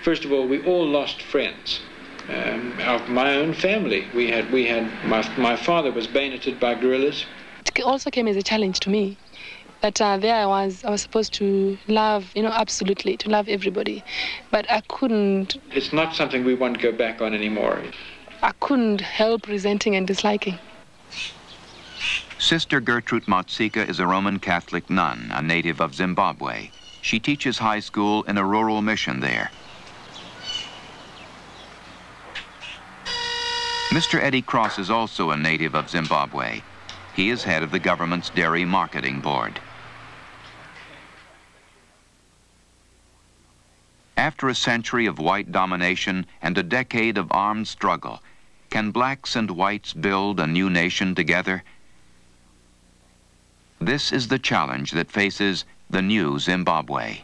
First of all, we all lost friends. Of my own family, my father was bayoneted by guerrillas. It also came as a challenge to me that there I was supposed to love, absolutely, to love everybody, but I couldn't. It's not something we want to go back on anymore. I couldn't help resenting and disliking. Sister Gertrude Motsika is a Roman Catholic nun, a native of Zimbabwe. She teaches high school in a rural mission there. Mr. Eddie Cross is also a native of Zimbabwe. He is head of the government's dairy marketing board. After a century of white domination and a decade of armed struggle, can blacks and whites build a new nation together? This is the challenge that faces the new Zimbabwe.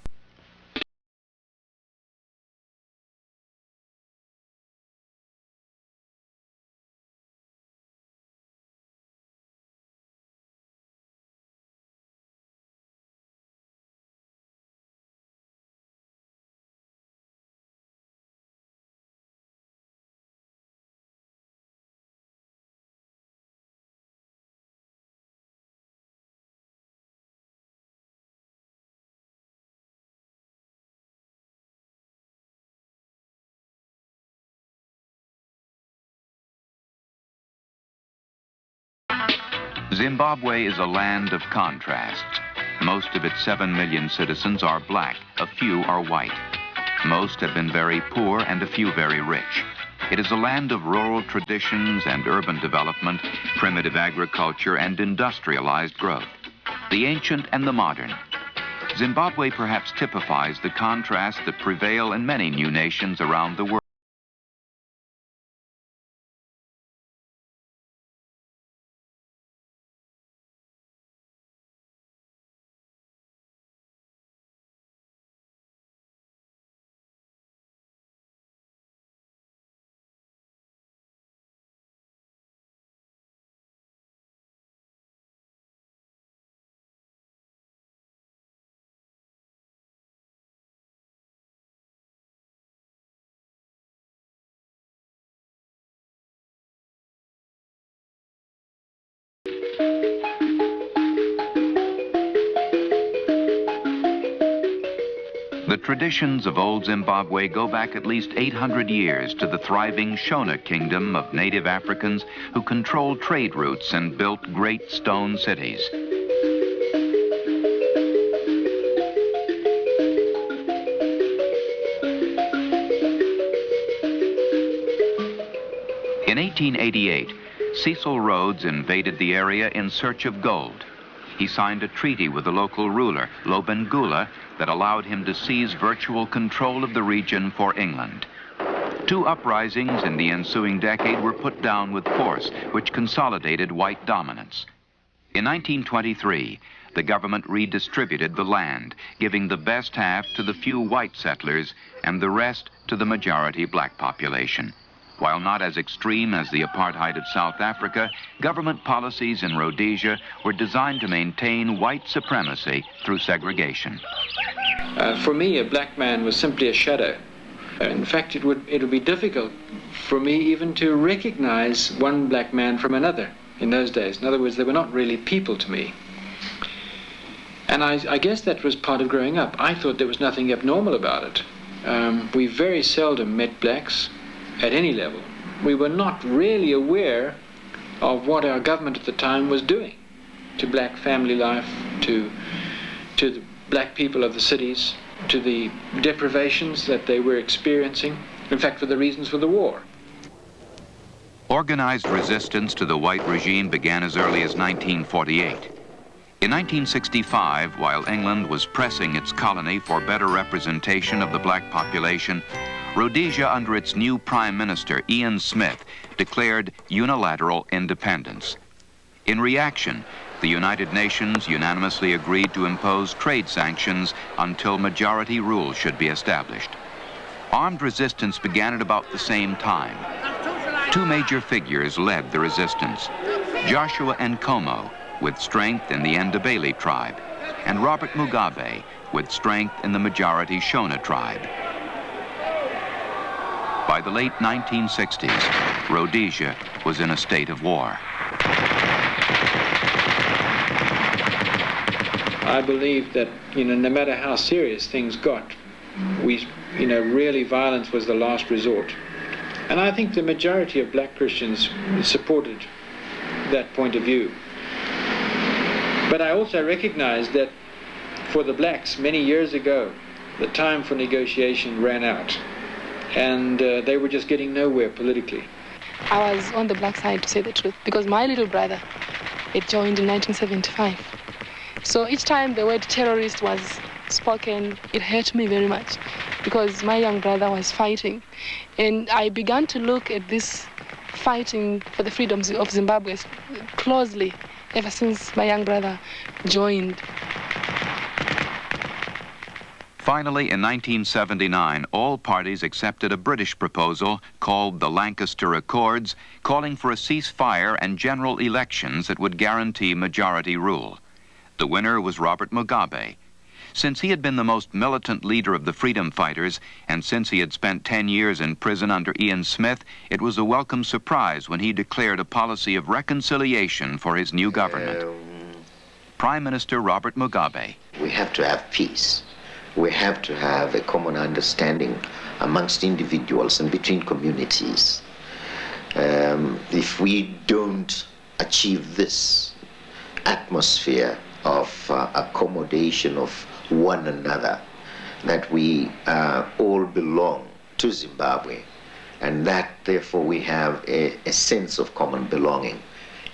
Zimbabwe is a land of contrasts. Most of its 7 million citizens are black, a few are white. Most have been very poor and a few very rich. It is a land of rural traditions and urban development, primitive agriculture and industrialized growth. The ancient and the modern. Zimbabwe perhaps typifies the contrasts that prevail in many new nations around the world. The traditions of old Zimbabwe go back at least 800 years to the thriving Shona kingdom of native Africans who controlled trade routes and built great stone cities. In 1888, Cecil Rhodes invaded the area in search of gold. He signed a treaty with the local ruler, Lobengula, that allowed him to seize virtual control of the region for England. 2 uprisings in the ensuing decade were put down with force, which consolidated white dominance. In 1923, the government redistributed the land, giving the best half to the few white settlers and the rest to the majority black population. While not as extreme as the apartheid of South Africa, government policies in Rhodesia were designed to maintain white supremacy through segregation. For me, a black man was simply a shadow. In fact, it would be difficult for me even to recognize one black man from another in those days. In other words, they were not really people to me. And I guess that was part of growing up. I thought there was nothing abnormal about it. We very seldom met blacks at any level. We were not really aware of what our government at the time was doing to black family life, to the black people of the cities, to the deprivations that they were experiencing, in fact, for the reasons for the war. Organized resistance to the white regime began as early as 1948. In 1965, while England was pressing its colony for better representation of the black population, Rhodesia, under its new Prime Minister, Ian Smith, declared unilateral independence. In reaction, the United Nations unanimously agreed to impose trade sanctions until majority rule should be established. Armed resistance began at about the same time. 2 major figures led the resistance: Joshua Nkomo, with strength in the Ndebele tribe, and Robert Mugabe, with strength in the majority Shona tribe. By the late 1960s, Rhodesia was in a state of war. I believe that, no matter how serious things got, really violence was the last resort. And I think the majority of black Christians supported that point of view. But I also recognize that for the blacks, many years ago, the time for negotiation ran out. And they were just getting nowhere politically. I was on the black side, to say the truth, because my little brother, it joined in 1975. So each time the word terrorist was spoken, it hurt me very much, because my young brother was fighting. And I began to look at this fighting for the freedoms of Zimbabwe closely ever since my young brother joined. Finally, in 1979, all parties accepted a British proposal called the Lancaster Accords, calling for a ceasefire and general elections that would guarantee majority rule. The winner was Robert Mugabe. Since he had been the most militant leader of the freedom fighters, and since he had spent 10 years in prison under Ian Smith, it was a welcome surprise when he declared a policy of reconciliation for his new government. Prime Minister Robert Mugabe. We have to have peace. We have to have a common understanding amongst individuals and between communities. If we don't achieve this atmosphere of accommodation of one another, that we all belong to Zimbabwe, and that therefore we have a sense of common belonging.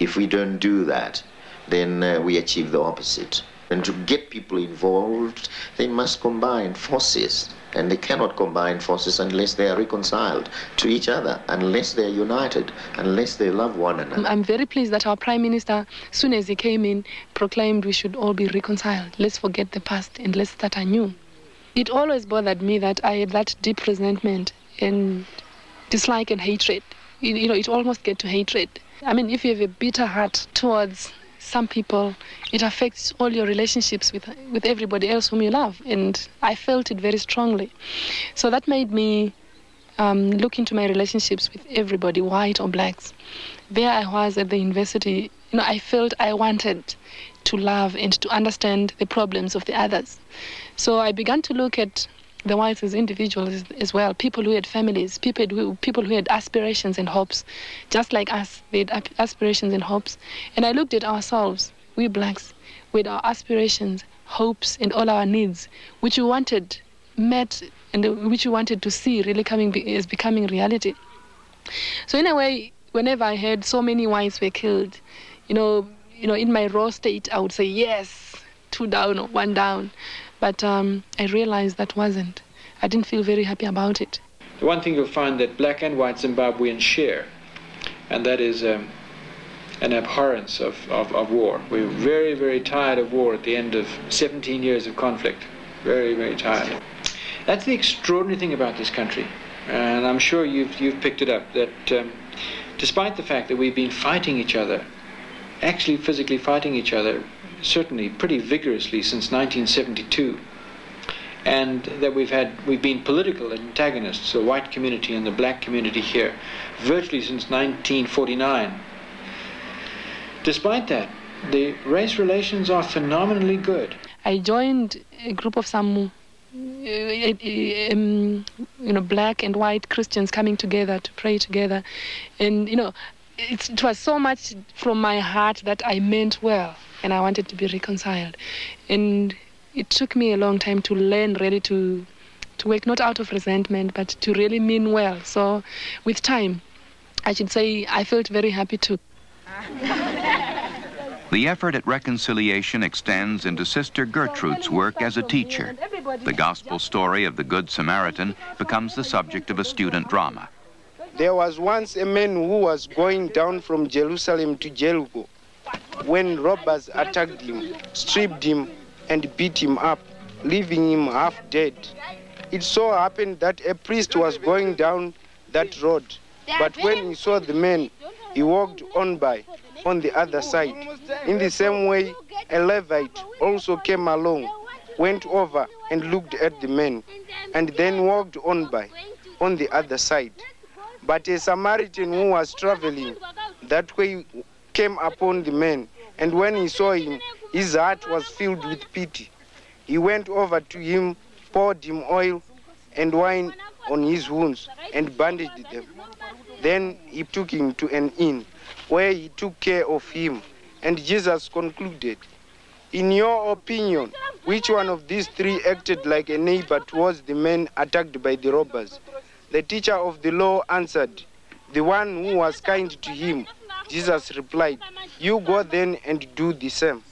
If we don't do that, then we achieve the opposite. And to get people involved, they must combine forces. And they cannot combine forces unless they are reconciled to each other, unless they are united, unless they love one another. I'm very pleased that our Prime Minister, as soon as he came in, proclaimed we should all be reconciled. Let's forget the past and let's start anew. It always bothered me that I had that deep resentment and dislike and hatred. It almost get to hatred. I mean, if you have a bitter heart towards some people, it affects all your relationships with everybody else whom you love. And I felt it very strongly. So that made me look into my relationships with everybody, white or blacks. There I was at the university. I felt I wanted to love and to understand the problems of the others. So I began to look at the whites as individuals as well, people who had families, people who had aspirations and hopes, just like us. They had aspirations and hopes. And I looked at ourselves, we blacks, with our aspirations, hopes, and all our needs, which we wanted met and which we wanted to see really becoming reality. So in a way, whenever I heard so many whites were killed, in my raw state, I would say, yes, 2 down or 1 down. But I realized that wasn't. I didn't feel very happy about it. The one thing you'll find that black and white Zimbabweans share, and that is an abhorrence of war. We're very, very tired of war at the end of 17 years of conflict. Very, very tired. That's the extraordinary thing about this country. And I'm sure you've picked it up, that despite the fact that we've been fighting each other, actually physically fighting each other, certainly pretty vigorously since 1972, and that we've been political antagonists, the white community and the black community here, virtually since 1949. Despite that, the race relations are phenomenally good. I joined a group of some black and white Christians coming together to pray together, and it was so much from my heart that I meant well, and I wanted to be reconciled. And it took me a long time to learn really to work not out of resentment, but to really mean well. So with time, I should say I felt very happy too. The effort at reconciliation extends into Sister Gertrude's work as a teacher. The gospel story of the Good Samaritan becomes the subject of a student drama. There was once a man who was going down from Jerusalem to Jericho when robbers attacked him, stripped him, and beat him up, leaving him half dead. It so happened that a priest was going down that road, but when he saw the man, he walked on by on the other side. In the same way, a Levite also came along, went over and looked at the man, and then walked on by. on the other side. But a Samaritan who was traveling that way came upon the man, and when he saw him, his heart was filled with pity. He went over to him, poured him oil and wine on his wounds, and bandaged them. Then he took him to an inn, where he took care of him. And Jesus concluded, "In your opinion, which one of these three acted like a neighbor towards the man attacked by the robbers?" The teacher of the law answered, "The one who was kind to him." Jesus replied, "You go then and do the same."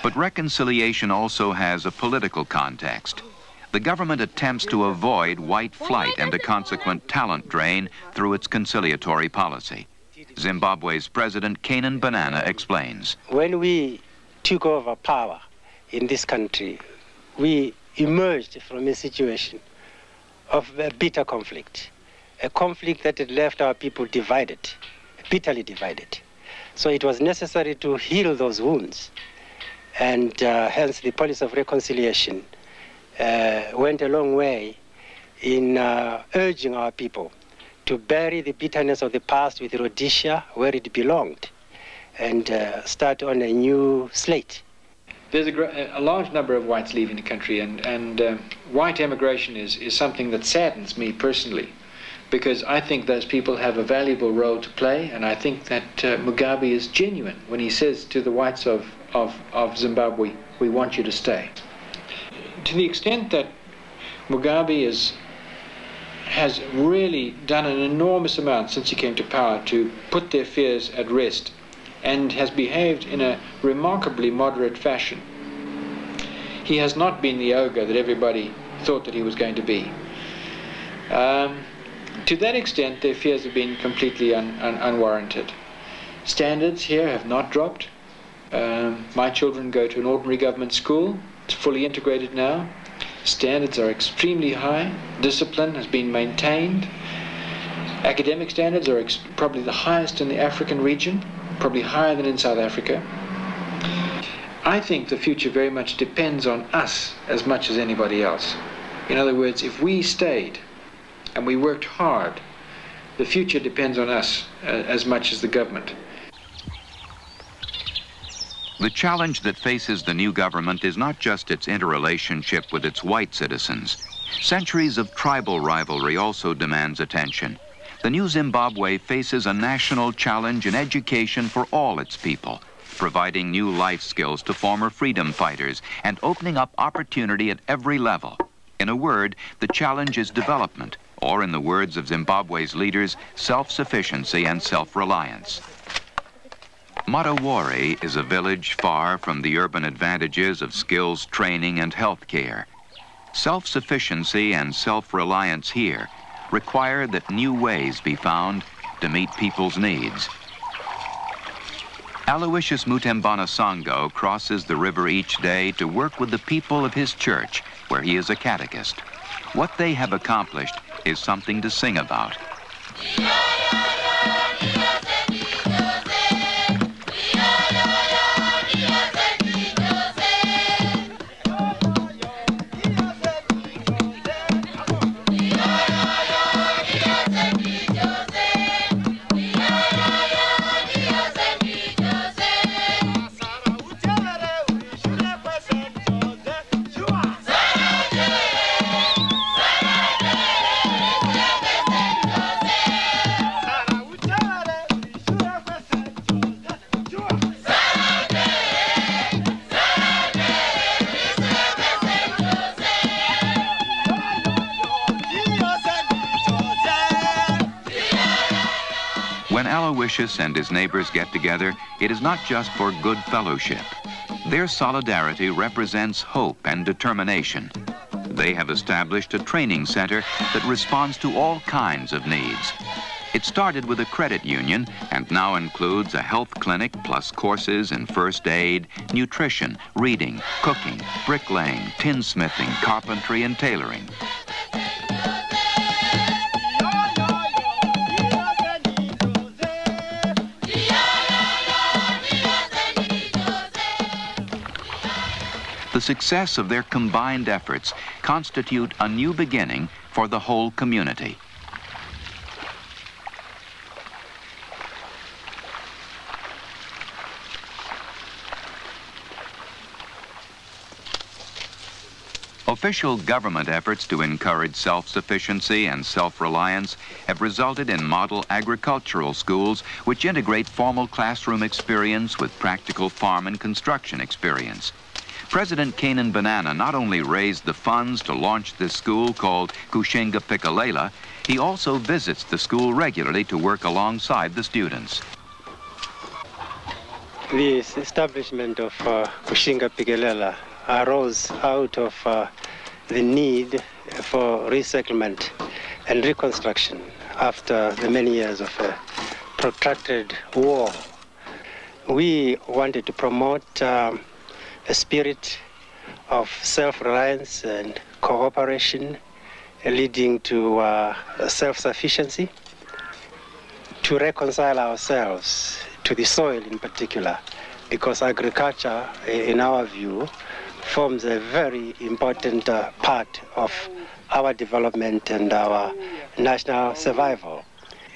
But reconciliation also has a political context. The government attempts to avoid white flight and a consequent talent drain through its conciliatory policy. Zimbabwe's President Canaan Banana explains. When we took over power in this country, we emerged from a situation of a bitter conflict, a conflict that had left our people divided, bitterly divided. So it was necessary to heal those wounds, and hence the policy of reconciliation went a long way in urging our people to bury the bitterness of the past with Rhodesia where it belonged and start on a new slate. There's a large number of whites leaving the country, and white emigration is something that saddens me personally, because I think those people have a valuable role to play, and I think that Mugabe is genuine when he says to the whites of Zimbabwe, "We want you to stay." To the extent that Mugabe has really done an enormous amount since he came to power to put their fears at rest, and has behaved in a remarkably moderate fashion. He has not been the ogre that everybody thought that he was going to be. To that extent, their fears have been completely unwarranted. Standards here have not dropped. My children go to an ordinary government school. It's fully integrated now. Standards are extremely high. Discipline has been maintained. Academic standards are probably the highest in the African region, probably higher than in South Africa. I think the future very much depends on us as much as anybody else. In other words, if we stayed and we worked hard, the future depends on us as much as the government. The challenge that faces the new government is not just its interrelationship with its white citizens. Centuries of tribal rivalry also demands attention. The new Zimbabwe faces a national challenge in education for all its people, providing new life skills to former freedom fighters and opening up opportunity at every level. In a word, the challenge is development, or in the words of Zimbabwe's leaders, self-sufficiency and self-reliance. Matawari is a village far from the urban advantages of skills training and health care. Self-sufficiency and self-reliance here require that new ways be found to meet people's needs. Aloysius Mutembana Sango crosses the river each day to work with the people of his church, where he is a catechist. What they have accomplished is something to sing about. When Aloysius and his neighbors get together, it is not just for good fellowship. Their solidarity represents hope and determination. They have established a training center that responds to all kinds of needs. It started with a credit union and now includes a health clinic plus courses in first aid, nutrition, reading, cooking, bricklaying, tinsmithing, carpentry, and tailoring. The success of their combined efforts constitute a new beginning for the whole community. Official government efforts to encourage self-sufficiency and self-reliance have resulted in model agricultural schools which integrate formal classroom experience with practical farm and construction experience. President Canaan Banana not only raised the funds to launch this school called Kushenga Pikalela, he also visits the school regularly to work alongside the students. The establishment of Kushenga Pikalela arose out of the need for resettlement and reconstruction after the many years of a protracted war. We wanted to promote a spirit of self-reliance and cooperation leading to self-sufficiency, to reconcile ourselves to the soil in particular, because agriculture, in our view, forms a very important part of our development and our national survival.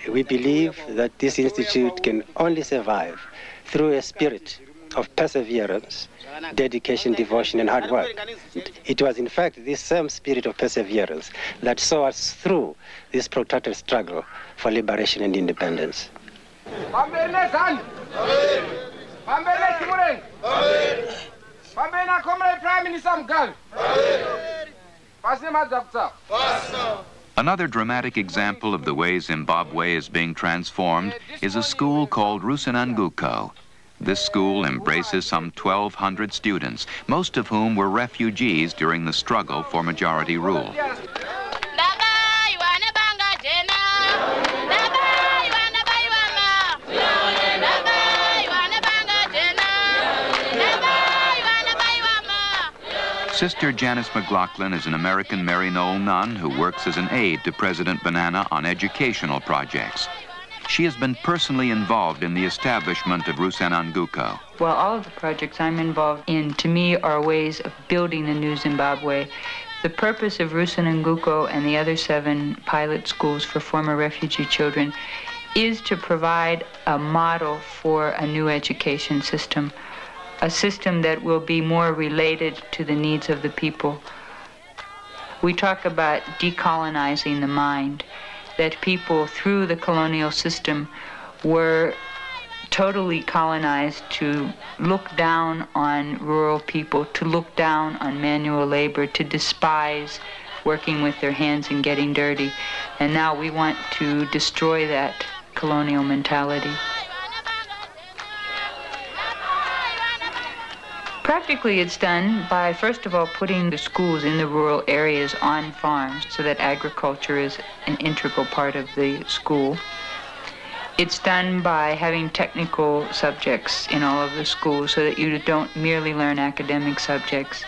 We believe that this institute can only survive through a spirit of perseverance, dedication, devotion, and hard work. It was, in fact, this same spirit of perseverance that saw us through this protracted struggle for liberation and independence. Another dramatic example of the way Zimbabwe is being transformed is a school called Rusenanguko. This school embraces some 1,200 students, most of whom were refugees during the struggle for majority rule. Sister Janice McLaughlin is an American Maryknoll nun who works as an aide to President Banana on educational projects. She has been personally involved in the establishment of Rusenanguko. Well, all of the projects I'm involved in, to me, are ways of building a new Zimbabwe. The purpose of Rusenanguko and the other 7 pilot schools for former refugee children is to provide a model for a new education system, a system that will be more related to the needs of the people. We talk about decolonizing the mind, that people through the colonial system were totally colonized to look down on rural people, to look down on manual labor, to despise working with their hands and getting dirty. And now we want to destroy that colonial mentality. Practically, it's done by, first of all, putting the schools in the rural areas on farms so that agriculture is an integral part of the school. It's done by having technical subjects in all of the schools so that you don't merely learn academic subjects.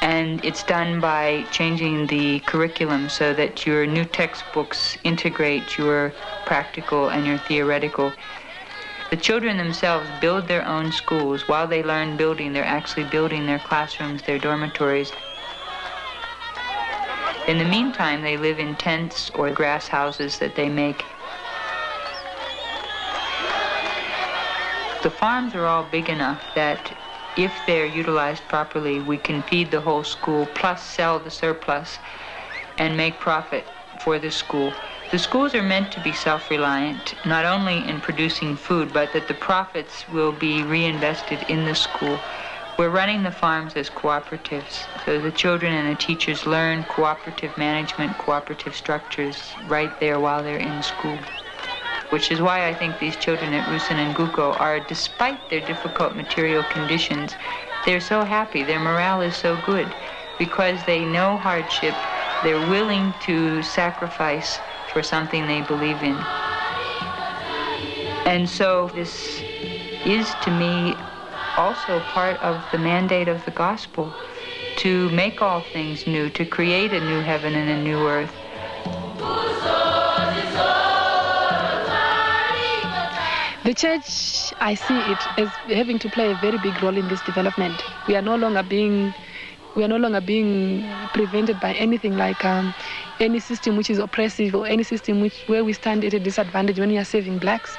And it's done by changing the curriculum so that your new textbooks integrate your practical and your theoretical. The children themselves build their own schools. While they learn building, they're actually building their classrooms, their dormitories. In the meantime, they live in tents or grass houses that they make. The farms are all big enough that if they're utilized properly, we can feed the whole school, plus sell the surplus and make profit for the school. The schools are meant to be self-reliant, not only in producing food, but that the profits will be reinvested in the school. We're running the farms as cooperatives, so the children and the teachers learn cooperative management, cooperative structures right there while they're in school. Which is why I think these children at Rusenanguko are, despite their difficult material conditions, they're so happy, their morale is so good, because they know hardship, they're willing to sacrifice for something they believe in. And so this is, to me, also part of the mandate of the gospel, to make all things new, to create a new heaven and a new earth. The church, I see it as having to play a very big role in this development. We are no longer being We are no longer being prevented by anything like any system which is oppressive or any system where we stand at a disadvantage when we are saving blacks.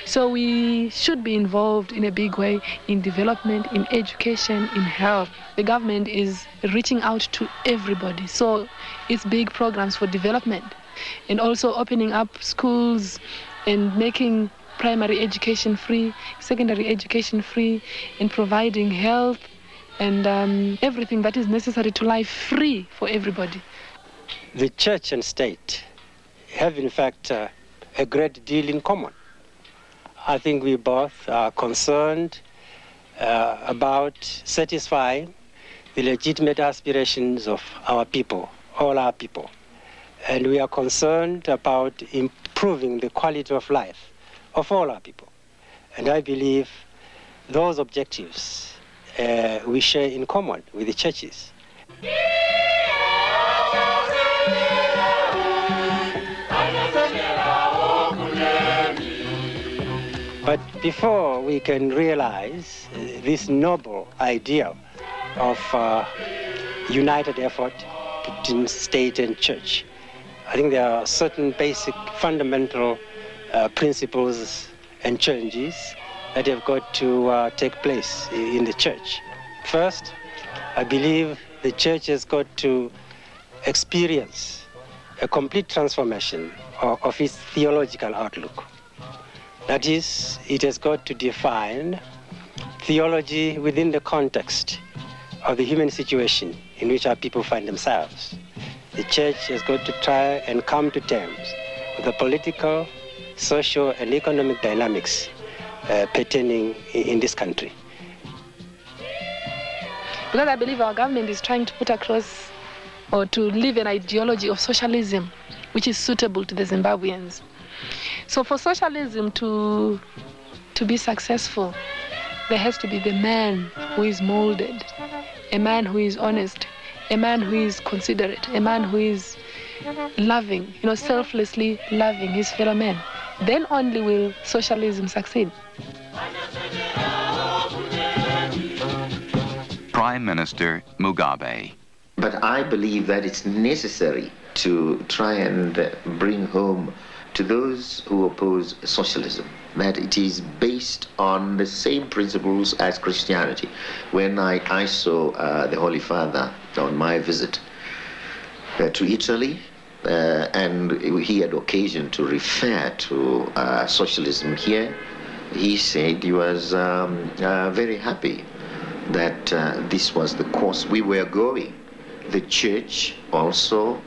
So we should be involved in a big way in development, in education, in health. The government is reaching out to everybody. So it's big programs for development and also opening up schools and making primary education free, secondary education free, and providing health and everything that is necessary to life free for everybody. The church and state have, in fact, a great deal in common. I think we both are concerned about satisfying the legitimate aspirations of our people, all our people. And we are concerned about improving the quality of life of all our people. And I believe those objectives we share in common with the churches. But before we can realize this noble ideal of united effort between state and church, I think there are certain basic fundamental principles and challenges that have got to take place in the church. First, I believe the church has got to experience a complete transformation of its theological outlook. That is, it has got to define theology within the context of the human situation in which our people find themselves. The church has got to try and come to terms with the political, social, and economic dynamics pertaining in this country. Because I believe our government is trying to put across or to live an ideology of socialism which is suitable to the Zimbabweans. So for socialism to be successful, there has to be the man who is molded, a man who is honest, a man who is considerate, a man who is loving, selflessly loving his fellow men. Then only will socialism succeed. Prime Minister Mugabe. But I believe that it's necessary to try and bring home to those who oppose socialism that it is based on the same principles as Christianity. When I saw the Holy Father on my visit to Italy, and he had occasion to refer to socialism here, he said he was very happy that this was the course we were going. The church also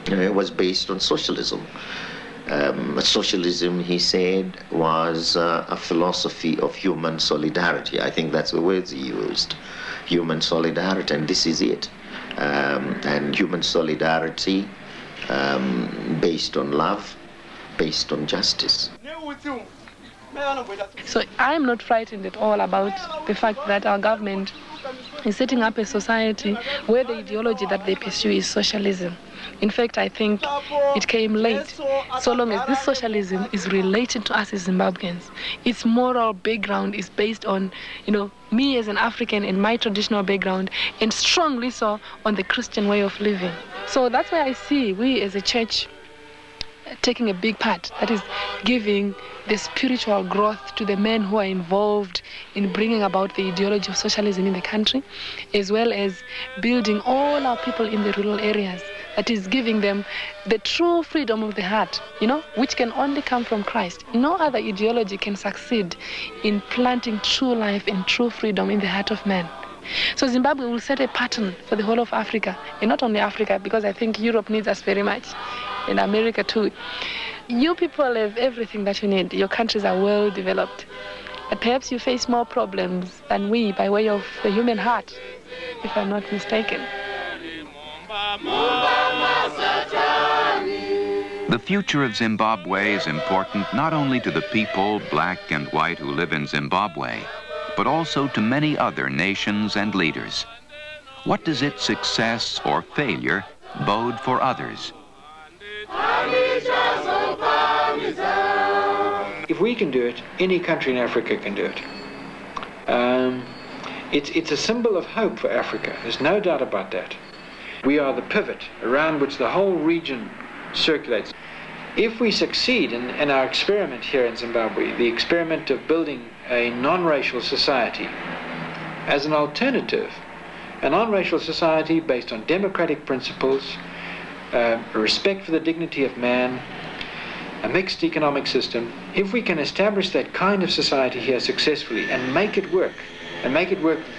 was based on socialism. Socialism, he said, was a philosophy of human solidarity. I think that's the words he used, human solidarity, and this is it. And human solidarity based on love, based on justice. So I'm not frightened at all about the fact that our government is setting up a society where the ideology that they pursue is socialism. In fact, I think it came late. So long as this socialism is related to us as Zimbabweans, its moral background is based on, me as an African and my traditional background, and strongly so on the Christian way of living. So that's why I see we as a church taking a big part, that is giving the spiritual growth to the men who are involved in bringing about the ideology of socialism in the country, as well as building all our people in the rural areas, that is giving them the true freedom of the heart, which can only come from Christ. No other ideology can succeed in planting true life and true freedom in the heart of man. So Zimbabwe will set a pattern for the whole of Africa, and not only Africa, because I think Europe needs us very much, and America too. You people have everything that you need. Your countries are well developed. But perhaps you face more problems than we by way of the human heart, if I'm not mistaken. The future of Zimbabwe is important not only to the people, black and white, who live in Zimbabwe, but also to many other nations and leaders. What does its success or failure bode for others? If we can do it, any country in Africa can do it. It's a symbol of hope for Africa. There's no doubt about that. We are the pivot around which the whole region circulates. If we succeed in our experiment here in Zimbabwe, the experiment of building a non-racial society as an alternative, a non-racial society based on democratic principles, respect for the dignity of man, a mixed economic system, if we can establish that kind of society here successfully and make it work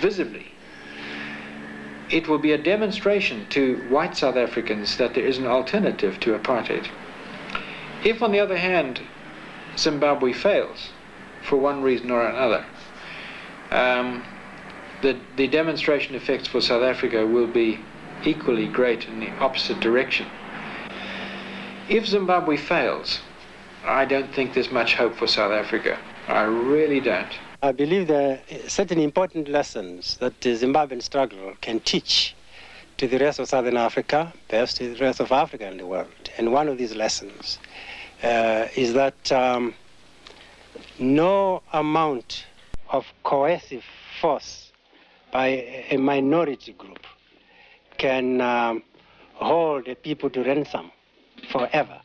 visibly, it will be a demonstration to white South Africans that there is an alternative to apartheid. If, on the other hand, Zimbabwe fails for one reason or another, the demonstration effects for South Africa will be equally great in the opposite direction. If Zimbabwe fails, I don't think there's much hope for South Africa. I really don't. I believe there are certain important lessons that the Zimbabwean struggle can teach to the rest of Southern Africa, perhaps to the rest of Africa and the world. And one of these lessons is that no amount of coercive force by a minority group can hold the people to ransom forever.